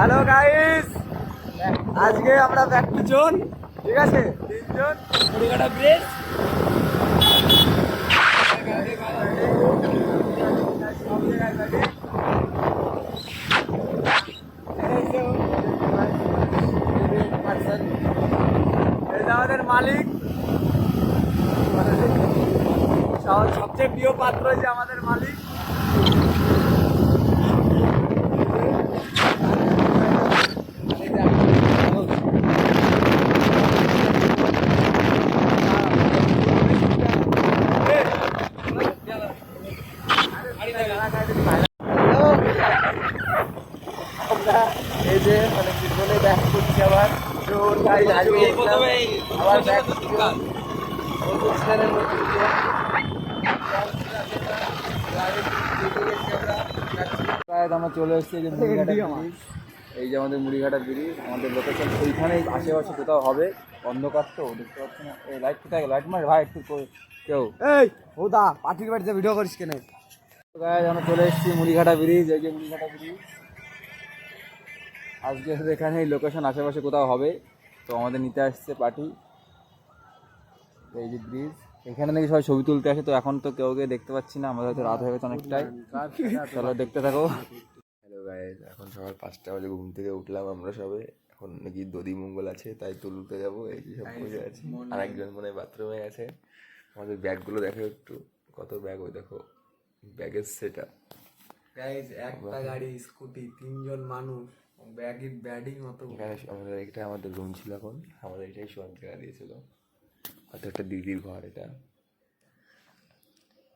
Hello guys, আজকে আমরা back to zone, ঠিক আছে? তিনজন মুড়িঘাটা ব্রিজ। আমাদের মালিক, সবচেয়ে প্রিয় পাত্র যে আমাদের মালিক। এই যে অনেকদিন বলে ব্যাক করছি আবার আমরা চলে এসেছি এই যে মুড়িঘাটা ব্রিজ। এই যে আমাদের মুড়িঘাটা ব্রিজ, আমাদের লোকেশন ওইখানেই আশেপাশে কোথাও হবে। অন্ধকার তো দেখতে পাচ্ছি না। এই লাইট কোথায় লাইট মার ভাই একটু কেউ। এই ও দা পার্টির বাড়িতে ভিডিও করিস কেন? আমরা চলে এসেছি মুড়িঘাটা ব্রিজ। এই যে মুড়িঘাটা ব্রিজ, আজকে এখানে লোকেশন আশেপাশে কোথাও হবে, তো আমাদের নিতে আসছে পার্টি। এই যে ব্রিজ, এখানে নাকি সবাই ছবি তুলতে আসে, তো এখন তো কেউ দেখতে পাচ্ছি না, আমাদের হয়তো রাত হয়ে গেছে অনেকটাই। চলো দেখতে থাকো। হ্যালো গাইস, এখন সকাল 5টা বাজে ঘুম থেকে উঠলাম আমরা সবে। এখন নাকি দধি মঙ্গল আছে, তাই তুলতে যাবো। এই যে সব বসে আছে, আর একজন মনে বাথরুমে আছে। আমাদের ব্যাগগুলো দেখো একটু, কত ব্যাগ, ওই দেখো ব্যাগের সেটা। গাইস, একটা গাড়ি স্কুটি, তিনজন মানুষ, ব্যাগই ব্যাডিং মতো। আমাদের এটা আমাদের রুম ছিল, এখন আমাদের এটাই শোয়ার জায়গা দিয়েছিল। হয়তো একটা দিদির ঘর এটা।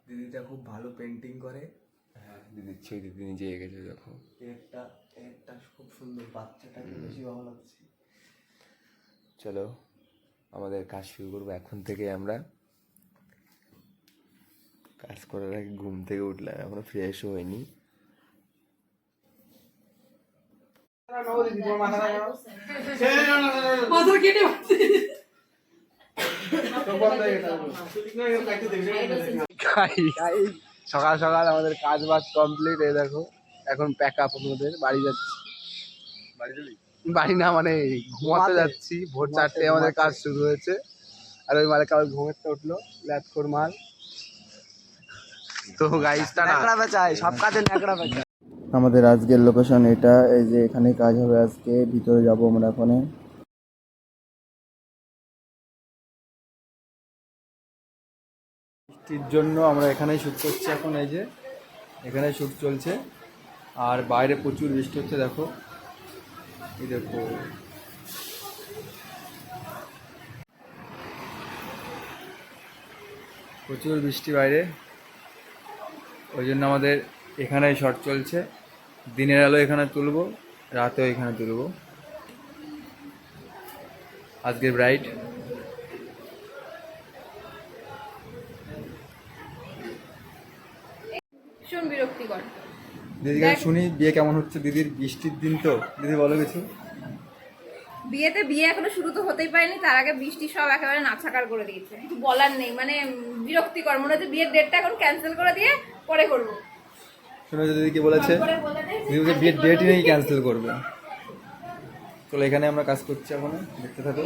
দিদিটা খুব ভালো পেন্টিং করে। হ্যাঁ, দিদির ছবি দিদি নিজে এঁকেছে। দেখো একটা খুব সুন্দর, বাচ্চাটাকে বেশি ভালো লাগছে। চলো আমাদের কাজ শুরু করবো এখন থেকে। আমরা কাজ করার আগে ঘুম থেকে উঠলাম, এখনো ফ্রেশও হয়নি। সকাল সকাল আমাদের কাজ বাজ কমপ্লিট। এই দেখো এখন প্যাক আপ, আমাদের বাড়ি যাচ্ছি। বাড়ি না মানে ঘুমাতে যাচ্ছি। ভোর 4টে আমাদের কাজ শুরু হয়েছে, আর ওই মালিক আবার ঘুমাতে উঠলো, ল্যাটকোর মাল। তো গাইসটা ন্যাকড়া বেচায়, সব কাজে ন্যাকড়া বেচায়। আমাদের আজকের লোকেশন এটা। এই যে এখানে কাজ হবে আজকে, ভিতরে যাব আমরা এখানে। বৃষ্টির জন্য আমরা এখানেই শ্যুট করছি এখন। এই যে এখানে শ্যুট চলছে, আর বাইরে প্রচুর বৃষ্টি হচ্ছে। দেখো, এই দেখো প্রচুর বৃষ্টি বাইরে, ওই জন্য আমাদের এখানেই শট চলছে। দিনের আলো এখানে তুলবো, রাতেও এখানে তুলবো। আজকে ব্রাইট। ভীষণ বিরক্তিকর। দিদির কাছে শুনি বিয়ে কেমন হচ্ছে দিদির। বৃষ্টির দিন তো, দিদি বলো কিছু। বিয়ে এখনো শুরু তো হতেই পারেনি, তার আগে বৃষ্টি সব একেবারে নাছাকার করে দিয়েছে। কিছু বলার নেই, মানে বিরক্তিকর। মনে হচ্ছে বিয়ের ডেটটা এখন ক্যান্সেল করে দিয়ে পরে করবো। শুনেছো দিদি কি বলেছে? দিদি বলছে বিয়ের ডেটই নেই, ক্যান্সেল করবে। চলো এখানে আমরা কাজ করছি এখন, দেখতে থাকো।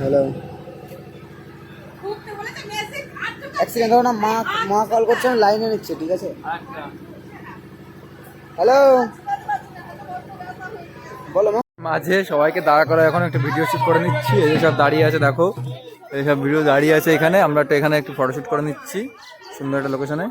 হ্যালো, এক সেকেন্ড দাও না, মা কল করছে, আমি লাইনে নিচ্ছে, ঠিক আছে? হ্যালো, বলো মা। মাঝে সবাইকে দাঁড়া করা, এখন একটা ভিডিও শুট করে নিচ্ছি। এই সব দাঁড়িয়ে আছে, দেখো এইসব ভিডিও দাঁড়িয়ে আছে এখানে। আমরা একটা এখানে একটু ফটোশুট করে নিচ্ছি সুন্দর একটা লোকেশনে।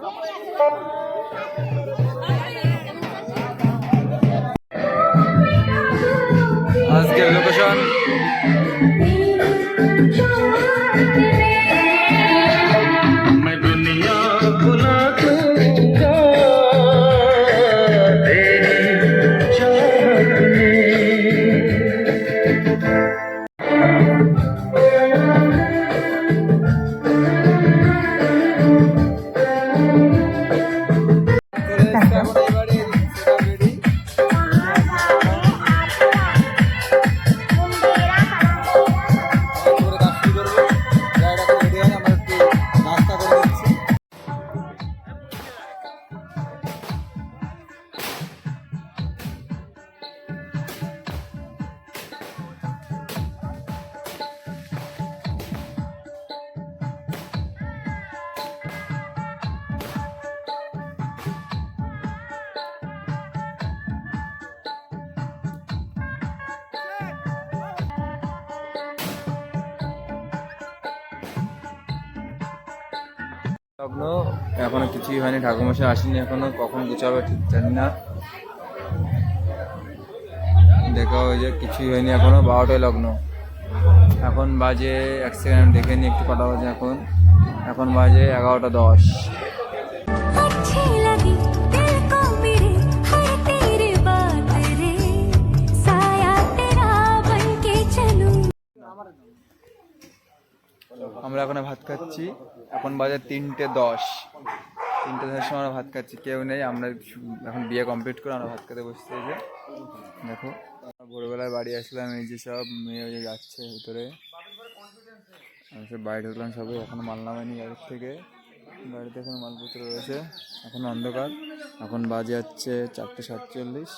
লগ্ন এখনো কিছুই হয়নি, ঠাকুরমশাই আসেনি এখনো, কখন গুছাবে ঠিক জানি না। দেখা ওই যে কিছুই হয়নি এখনো, 12টায় লগ্ন। এখন বাজে 1 সেকেন্ড দেখে নি একটু কটা বাজে এখন। এখন বাজে 11:10। अच्छी लगी दिल को मेरे हर तेरी बात रे साया तेरा बन के चलूं আমরা এখন ভাত খাচ্ছি, এখন বাজে 3:10। 3:10 সময় আমরা ভাত খাচ্ছি, কেউ নেই। আমরা এখন বিয়ে কমপ্লিট করে আমরা ভাত খেতে বসতে, এই যে দেখো ভোরবেলায় বাড়ি আসলাম, এই যে সব মেয়ে ওই যে যাচ্ছে ভিতরে, আমি সব বাইরে ঢুকলাম সবাই, এখনো মাল নামায়নি গাড়ির থেকে, গাড়িতে এখন মালপত্র রয়েছে, এখন অন্ধকার। এখন বাজে হচ্ছে 4:47।